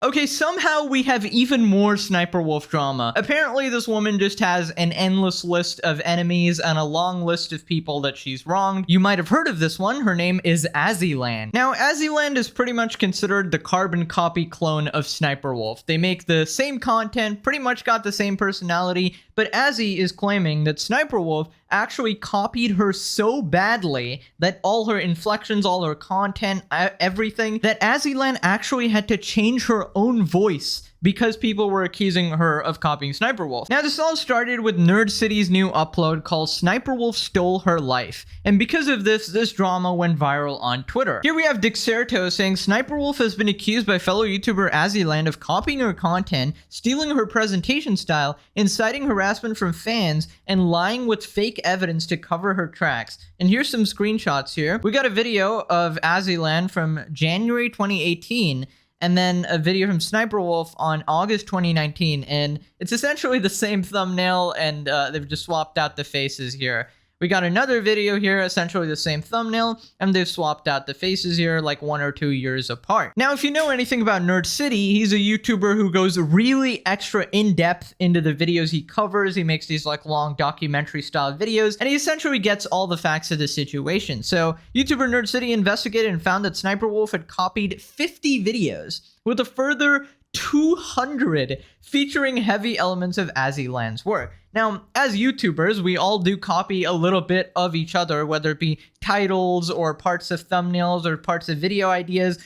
Okay, somehow we have even more Sniper Wolf drama. Apparently this woman just has an endless list of enemies and a long list of people that she's wronged. You might have heard of this one. Her name is Azzyland. Now, Azzyland is pretty much considered the carbon copy clone of Sniper Wolf. They make the same content, pretty much got the same personality, but Azzy is claiming that Sniper Wolf actually copied her so badly that all her inflections, all her content, everything, that Azzyland actually had to change her own voice because people were accusing her of copying Sniper Wolf. Now, this all started with Nerd City's new upload called Sniper Wolf Stole Her Life. And because of this drama went viral on Twitter. Here we have Dixerto saying Sniper Wolf has been accused by fellow YouTuber Azzyland of copying her content, stealing her presentation style, inciting harassment from fans, and lying with fake evidence to cover her tracks. And here's some screenshots here. We got a video of Azzyland from January 2018, and then a video from Sniper Wolf on August 2019, and it's essentially the same thumbnail, and they've just swapped out the faces here. We got another video here, essentially the same thumbnail, and they've swapped out the faces here like 1 or 2 years apart. Now, if you know anything about Nerd City, he's a YouTuber who goes really extra in-depth into the videos he covers. He makes these like long documentary-style videos, and he essentially gets all the facts of the situation. So, YouTuber Nerd City investigated and found that Sniper Wolf had copied 50 videos, with a further 200 featuring heavy elements of Azzyland's work. Now, as YouTubers, we all do copy a little bit of each other, whether it be titles or parts of thumbnails or parts of video ideas.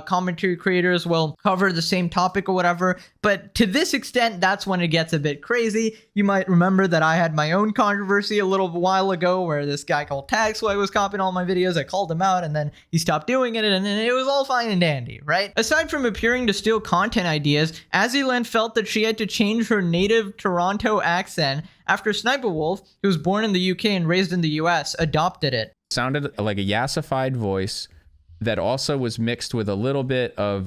Commentary creators will cover the same topic or whatever, but to this extent, that's when it gets a bit crazy. You might remember that I had my own controversy a little while ago where this guy called Tagsway was copying all my videos. I called him out and then he stopped doing it, and it was all fine and dandy, right? Aside from appearing to steal content ideas, Azzyland felt that she had to change her native Toronto accent after Sniper Wolf, who was born in the UK and raised in the US, adopted it. Sounded like a yassified voice that also was mixed with a little bit of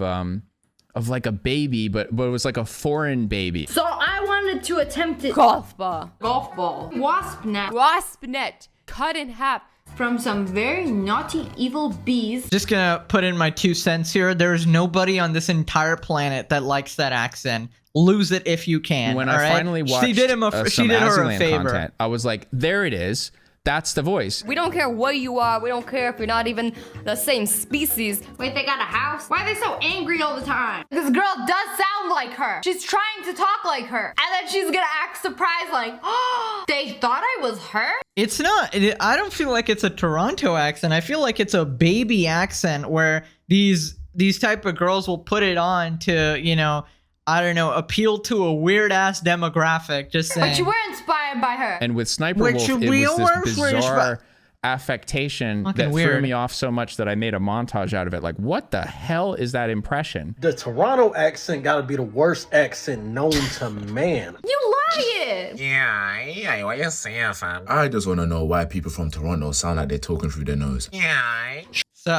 like a baby, but it was like a foreign baby. So I wanted to attempt it. Golf ball. Golf ball. Wasp net. Wasp net. Cut in half. From some very naughty, evil bees. Just gonna put in my 2 cents here. There's nobody on this entire planet that likes that accent. Lose it if you can. When I finally watched she did her a favor. Content, I was like, there it is. That's the voice. We don't care what you are. We don't care if you're not even the same species. Wait, they got a house? Why are they so angry all the time? This girl does sound like her. She's trying to talk like her. And then she's gonna act surprised like, oh, they thought I was her? It's not. I don't feel like it's a Toronto accent. I feel like it's a baby accent where these type of girls will put it on to, you know, I don't know, appeal to a weird-ass demographic, just saying. But you were inspired by her. And with Sniper Wolf, it was this bizarre affectation that threw me off so much that I made a montage out of it. Like, what the hell is that impression? The Toronto accent gotta be the worst accent known to man. You lying! Yeah, what you saying, fam? I just want to know why people from Toronto sound like they're talking through their nose. Yeah.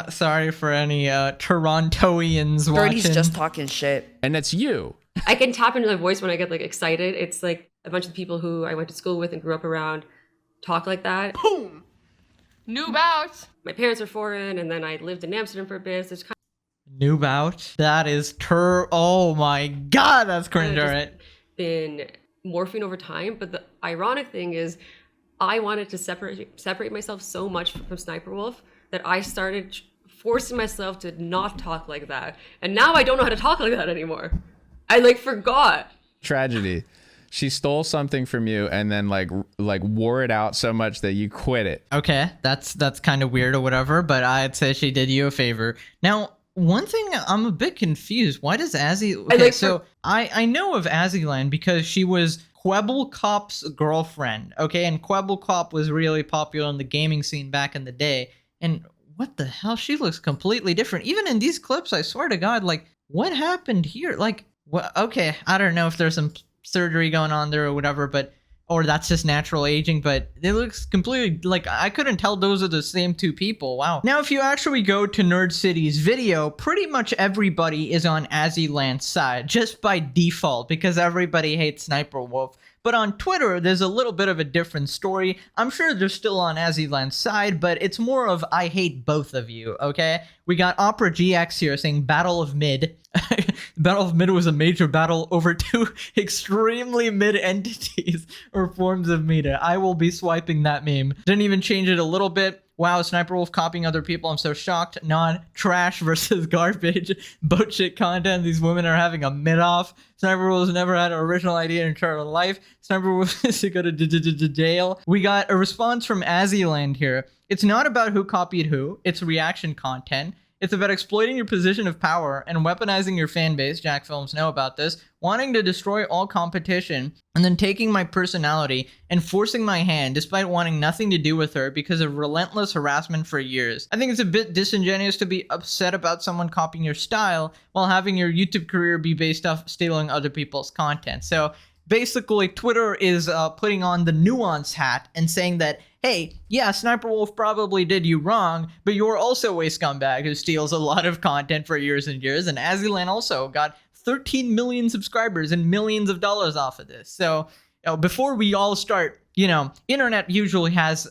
Sorry for any Torontoians watching. Birdie's just talking shit. And that's you. I can tap into my voice when I get like excited. It's like a bunch of people who I went to school with and grew up around talk like that. Boom. Noob out. My parents are foreign, and then I lived in Amsterdam for a bit. So it's kind Noob out? That is oh my god, that's cringe, alright. Been morphing over time, but the ironic thing is I wanted to separate myself so much from Sniper Wolf that I started forcing myself to not talk like that. And now I don't know how to talk like that anymore. I like forgot. Tragedy. She stole something from you and then like wore it out so much that you quit it. Okay, that's kind of weird or whatever, but I'd say she did you a favor. Now, one thing I'm a bit confused. Why does Azzy... Okay, so I know of Azzyland because she was Quebble Cop's girlfriend, okay? And Quebble Cop was really popular in the gaming scene back in the day. And what the hell? She looks completely different. Even in these clips, I swear to God, like, what happened here? Like, well, okay, I don't know if there's some surgery going on there or whatever, but or that's just natural aging, but it looks completely, like, I couldn't tell those are the same two people. Wow. Now, if you actually go to Nerd City's video, pretty much everybody is on Azzyland's side, just by default, because everybody hates Sniper Wolf. But on Twitter, there's a little bit of a different story. I'm sure they're still on Azzyland's side, but it's more of I hate both of you, okay? We got Opera GX here saying Battle of Mid. Battle of Mid was a major battle over two extremely mid entities or forms of media. I will be swiping that meme. Didn't even change it a little bit. Wow, SniperWolf copying other people. I'm so shocked. Non-trash versus garbage. Boat shit content. These women are having a mid-off. SniperWolf's never had an original idea in entire life. SniperWolf is to go to jail. We got a response from Azzyland here. It's not about who copied who. It's reaction content. It's about exploiting your position of power and weaponizing your fan base. Jack Films know about this. Wanting to destroy all competition and then taking my personality and forcing my hand despite wanting nothing to do with her because of relentless harassment for years. I think it's a bit disingenuous to be upset about someone copying your style while having your YouTube career be based off stealing other people's content. So basically, Twitter is putting on the nuance hat and saying that, hey, yeah, SniperWolf probably did you wrong, but you're also a scumbag who steals a lot of content for years and years. And Azzyland also got 13 million subscribers and millions of dollars off of this. So before we all start, internet usually has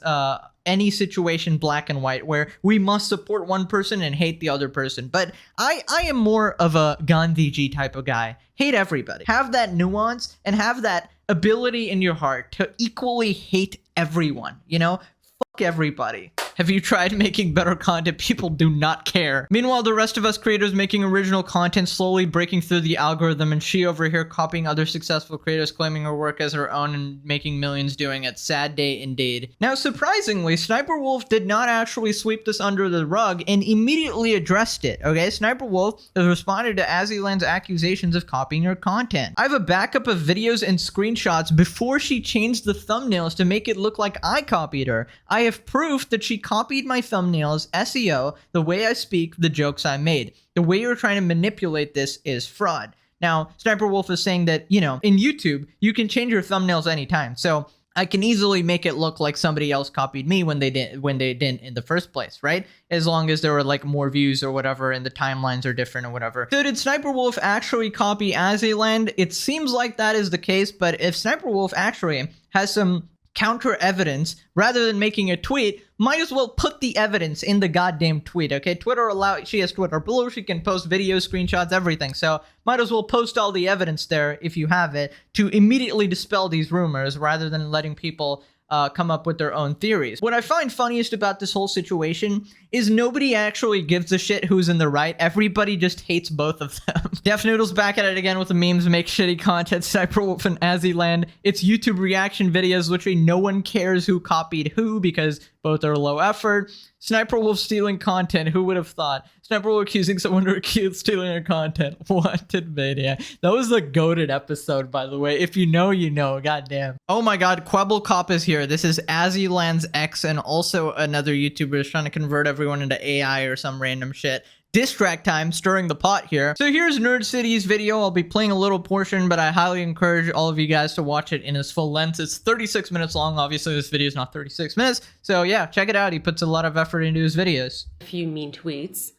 any situation black and white where we must support one person and hate the other person. But I am more of a Gandhiji type of guy. Hate everybody. Have that nuance and have that ability in your heart to equally hate everyone. Fuck everybody. Have you tried making better content? People do not care. Meanwhile, the rest of us creators making original content slowly breaking through the algorithm, and she over here copying other successful creators, claiming her work as her own and making millions doing it. Sad day indeed. Now, surprisingly, SniperWolf did not actually sweep this under the rug and immediately addressed it, okay? SniperWolf has responded to Azzyland's accusations of copying her content. I have a backup of videos and screenshots before she changed the thumbnails to make it look like I copied her. I have proof that she copied my thumbnails, SEO, the way I speak, the jokes I made. The way you're trying to manipulate this is fraud. Now, SniperWolf is saying that, in YouTube, you can change your thumbnails anytime. So I can easily make it look like somebody else copied me when they didn't in the first place, right? As long as there were like more views or whatever and the timelines are different or whatever. So did SniperWolf actually copy Azzyland? It seems like that is the case, but if SniperWolf actually has some counter evidence, rather than making a tweet, might as well put the evidence in the goddamn tweet, okay? She has Twitter Blue, she can post videos, screenshots, everything, so might as well post all the evidence there if you have it to immediately dispel these rumors rather than letting people come up with their own theories. What I find funniest about this whole situation is nobody actually gives a shit who's in the right. Everybody just hates both of them. Def Noodle's back at it again with the memes, make shitty content, SniperWolf and Azzyland. It's YouTube reaction videos, literally no one cares who copied who because both are low effort. SniperWolf stealing content, who would have thought? SniperWolf accusing someone of stealing their content. Wanted mania. That was the goated episode, by the way. If you know, you know. Goddamn. Oh my god, Quebblecop is here. This is Azzyland's ex and also another YouTuber is trying to convert everyone into AI or some random shit. Distract time, stirring the pot here. So here's Nerd City's video. I'll be playing a little portion, but I highly encourage all of you guys to watch it in its full length. It's 36 minutes long. Obviously, this video is not 36 minutes. So yeah, check it out. He puts a lot of effort into his videos. A few mean tweets,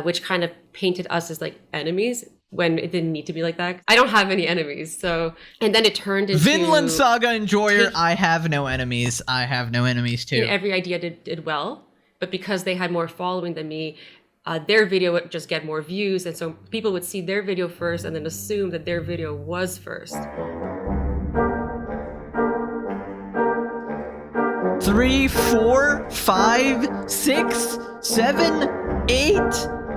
which kind of painted us as like enemies when it didn't need to be like that. I don't have any enemies, so... And then it turned into... Vinland Saga enjoyer, I have no enemies. I have no enemies too. Every idea did well, but because they had more following than me, their video would just get more views, and so people would see their video first and then assume that their video was first. 3, 4, 5, 6, 7, 8,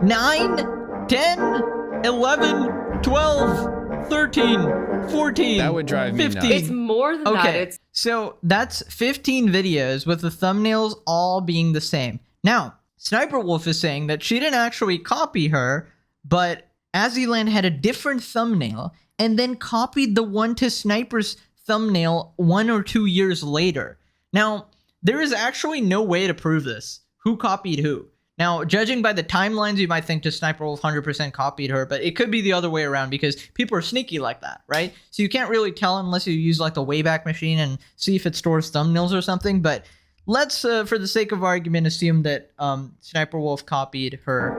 9, 10, 11, 12, 13, 14, That would drive me 15. nuts. It's more than that. Okay, so that's 15 videos with the thumbnails all being the same. Now, SniperWolf is saying that she didn't actually copy her, but Azzyland had a different thumbnail and then copied the one to Sniper's thumbnail 1 or 2 years later. Now, there is actually no way to prove this. Who copied who? Now, judging by the timelines, you might think just SniperWolf 100% copied her, but it could be the other way around because people are sneaky like that, right? So you can't really tell unless you use like the Wayback Machine and see if it stores thumbnails or something, but let's, for the sake of argument, assume that SniperWolf copied her.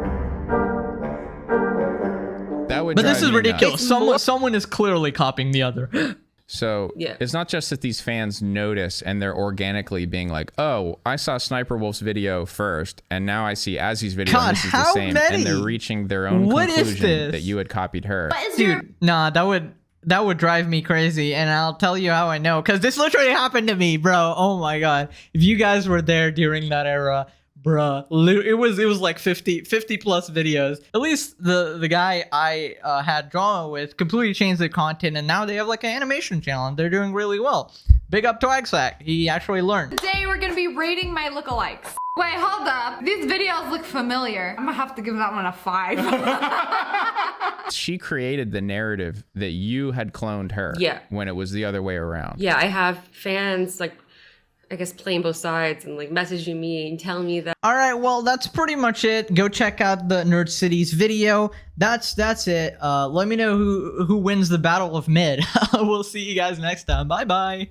That would But drive this is me ridiculous. nuts. Someone is clearly copying the other. So Yeah. it's not just that these fans notice and they're organically being like, oh, I saw Sniper Wolf's video first, and now I see Azzy's video, God, and this is the how same. many? And they're reaching their own What is conclusion this? that you had copied her. What is your Dude, nah, that would drive me crazy, and I'll tell you how I know, because this literally happened to me, bro. Oh my god. If you guys were there during that era, bruh, it was like 50 plus videos. At least the guy I had drama with completely changed the content, and now they have like an animation channel, and they're doing really well. Big up to Exac. He actually learned. Today we're gonna be rating my lookalikes. Wait, hold up. These videos look familiar. I'm gonna have to give that one a 5. She created the narrative that you had cloned her. Yeah. When it was the other way around. Yeah, I have fans like, I guess, playing both sides and like messaging me and telling me that. All right, well, that's pretty much it. Go check out the Nerd Cities video. That's it. Let me know who wins the battle of mid. We'll see you guys next time. Bye bye.